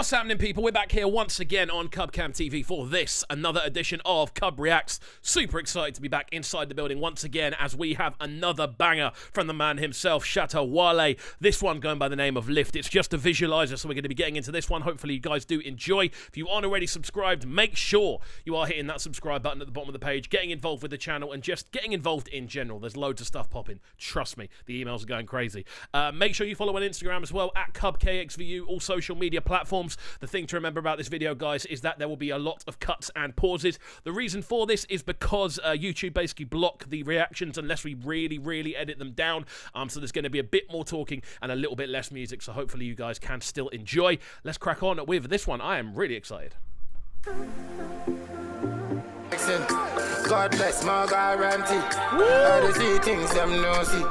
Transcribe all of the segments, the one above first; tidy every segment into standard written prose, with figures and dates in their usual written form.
What's happening, people? We're back here once again on CubCamTV for this, another edition of CubReacts. Super excited to be back inside the building once again as we have another banger from the man himself, Shatta Wale. This one going by the name of Lift. It's just a visualizer, so we're going to be getting into this one. Hopefully you guys do enjoy. If you aren't already subscribed, make sure you are hitting that subscribe button at the bottom of the page, getting involved with the channel, and just getting involved in general. There's loads of stuff popping. Trust me, the emails are going crazy. Make sure you follow on Instagram as well, at KXVU, all social media platforms. The thing to remember about this video, guys, is that there will be a lot of cuts and pauses. The reason for this is because YouTube basically block the reactions unless we really edit them down. So there's going to be a bit more talking and a little bit less music, so hopefully you guys can still enjoy. Let's crack on with this one. I am really excited. God bless my guarantee. I see things them no see.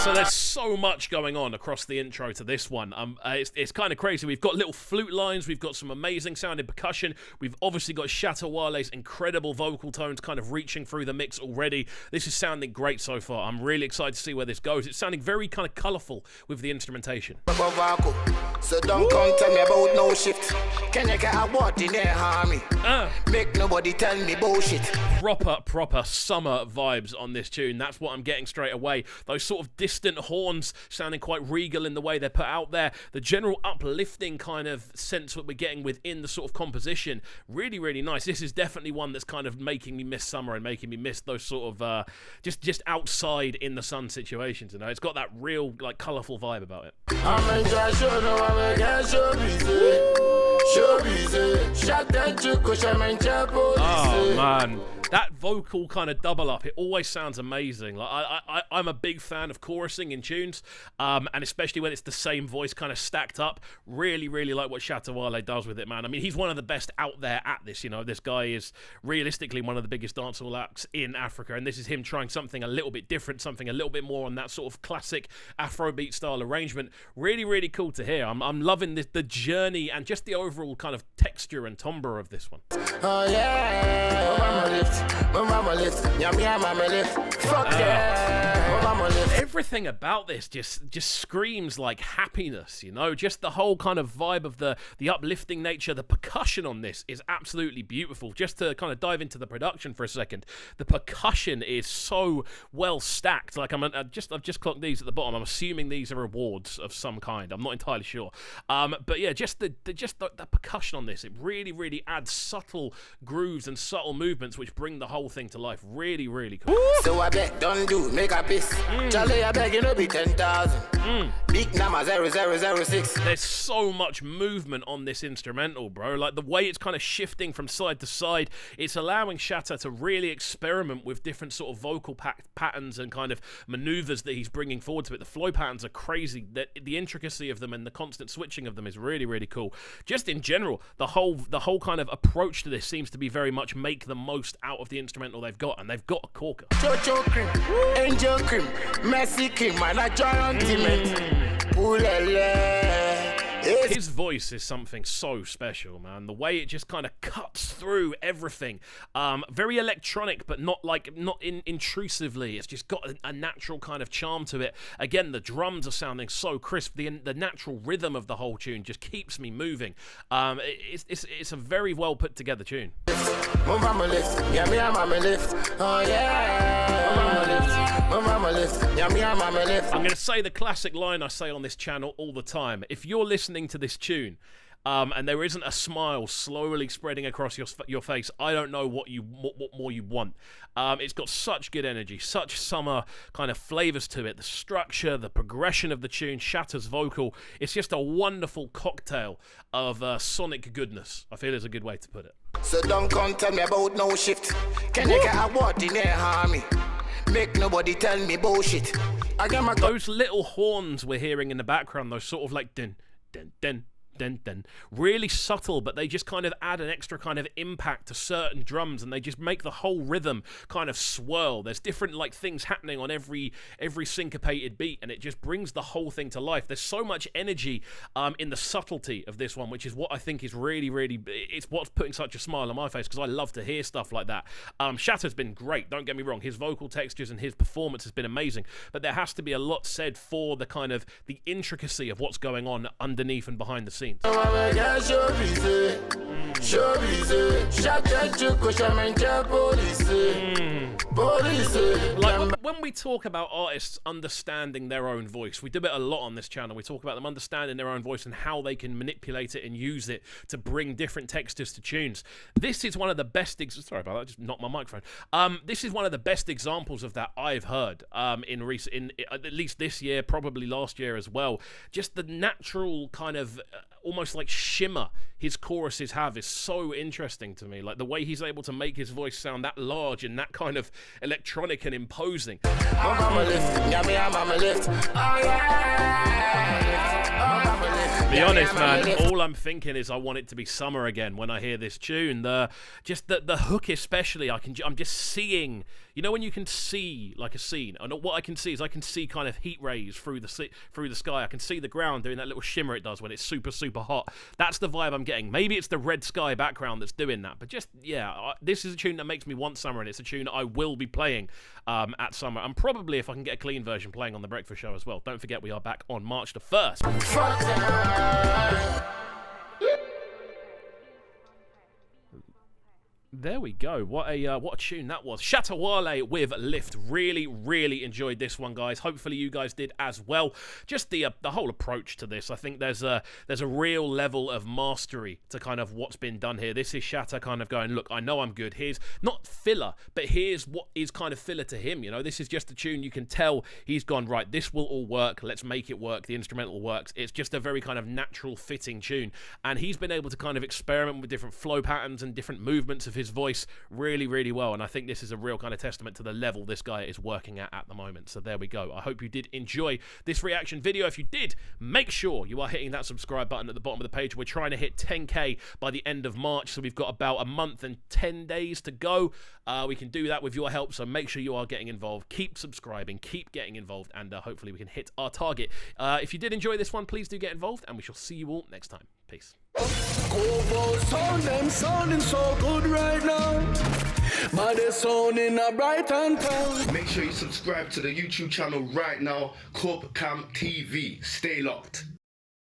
So there's so much going on across the intro to this one. It's kind of crazy. We've got little flute lines. We've got some amazing sounding percussion. We've obviously got Shatta Wale's incredible vocal tones kind of reaching through the mix already. This is sounding great so far. I'm really excited to see where this goes. It's sounding very kind of colourful with the instrumentation. So don't come tell me about no shift. Can you get a word in there, harmy? Make nobody tell me bullshit. Proper summer vibes on this tune. That's what I'm getting straight away. Those sort of distant horns sounding quite regal in the way they're put out there. The general uplifting kind of sense that we're getting within the sort of composition. Really nice. This is definitely one that's kind of making me miss summer and making me miss those sort of just outside in the sun situations, you know. It's got that real like colourful vibe about it. Oh man, that vocal kind of double up, it always sounds amazing. Like I'm a big fan of chorusing in tunes, and especially when it's the same voice kind of stacked up. Really like what Shatta Wale does with it, man. I mean, he's one of the best out there at this, you know. This guy is realistically one of the biggest dancehall acts in Africa, and this is him trying something a little bit different, something a little bit more on that sort of classic Afrobeat style arrangement. Really cool to hear. I'm loving the journey and just the overall kind of texture and timbre of this one. Oh yeah, mama lift, yum mama lift, fuck yeah, mama lift. Everything about this just screams like happiness, you know. Just the whole kind of vibe of the uplifting nature. The percussion on this is absolutely beautiful. Just to kind of dive into the production for a second, the percussion is so well stacked. Like I've just clocked these at the bottom. I'm assuming these are awards of some kind. I'm not entirely sure. But yeah, just the percussion on this, it really adds subtle grooves and subtle movements which bring the whole thing to life. Really cool. So I bet don't do make a piss. Charlie, I beg you no be 10,000. Big number 0006. There's so much movement on this instrumental, bro. Like the way it's kind of shifting from side to side, it's allowing Shatta to really experiment with different sort of vocal patterns and kind of maneuvers that he's bringing forward to it. The flow patterns are crazy. The intricacy of them and the constant switching of them is really cool. Just in general, the whole kind of approach to this seems to be very much make the most out of the instrumental they've got, and they've got a corker. Chocho cream, angel cream, messy cream, and a giant His voice is something so special, man. The way it just kind of cuts through everything. Very electronic, but not intrusively. It's just got a natural kind of charm to it. Again, the drums are sounding so crisp. The natural rhythm of the whole tune just keeps me moving. It's a very well put together tune. Mama lift, mama lift. Oh yeah, mama lift, mama lift. I'm going to say the classic line I say on this channel all the time. If you're listening to this tune and there isn't a smile slowly spreading across your face, I don't know what more you want. It's got such good energy, such summer kind of flavors to it. The structure, the progression of the tune, Shatta's vocal, it's just a wonderful cocktail of sonic goodness, I feel is a good way to put it. So don't come tell me about no shift. Can you get a word in there, harmy? Make nobody tell me bullshit. Those little horns we're hearing in the background, those sort of like dun dun dun dun dun, really subtle, but they just kind of add an extra kind of impact to certain drums, and they just make the whole rhythm kind of swirl. There's different like things happening on every syncopated beat, and it just brings the whole thing to life. There's so much energy in the subtlety of this one, which is what I think is really, it's what's putting such a smile on my face, because I love to hear stuff like that. Shatta's been great, don't get me wrong. His vocal textures and his performance has been amazing, but there has to be a lot said for the kind of the intricacy of what's going on underneath and behind the scenes. means. Like when we talk about artists understanding their own voice, we do it a lot on this channel. We talk about them understanding their own voice and how they can manipulate it and use it to bring different textures to tunes. This is one of the best sorry about that, I just knocked my microphone. This is one of the best examples of that I've heard in at least this year, probably last year as well. Just the natural kind of almost like shimmer his choruses have is so interesting to me. Like the way he's able to make his voice sound that large and that kind of electronic and imposing. Be honest, man, all I'm thinking is I want it to be summer again when I hear this tune. The hook especially, I'm just seeing, you know when you can see like a scene, and what I can see is I can see kind of heat rays through the sky. I can see the ground doing that little shimmer it does when it's super, super hot. That's the vibe I'm getting. Maybe it's the red sky background that's doing that, but just, yeah, this is a tune that makes me want summer, and it's a tune I will be playing at summer, and probably if I can get a clean version playing on The Breakfast Show as well. Don't forget we are back on March the 1st. There we go. What a tune that was. Shatta Wale with Lift. Really, really enjoyed this one, guys. Hopefully you guys did as well. Just the whole approach to this. I think there's a real level of mastery to kind of what's been done here. This is Shatta kind of going, look, I know I'm good. Here's not filler, but here's what is kind of filler to him. You know, this is just a tune you can tell he's gone, right, this will all work. Let's make it work. The instrumental works. It's just a very kind of natural fitting tune. And he's been able to kind of experiment with different flow patterns and different movements of his voice really, really well, and I think this is a real kind of testament to the level this guy is working at the moment. So there we go. I hope you did enjoy this reaction video. If you did, make sure you are hitting that subscribe button at the bottom of the page. We're trying to hit 10k by the end of March, so we've got about a month and 10 days to go. We can do that with your help, so make sure you are getting involved. Keep subscribing, keep getting involved, and hopefully we can hit our target. If you did enjoy this one, please do get involved, and we shall see you all next time. Peace. Sounding so good right now. But they're sounding a bright and town. Make sure you subscribe to the YouTube channel right now, CubCamTV. Stay locked.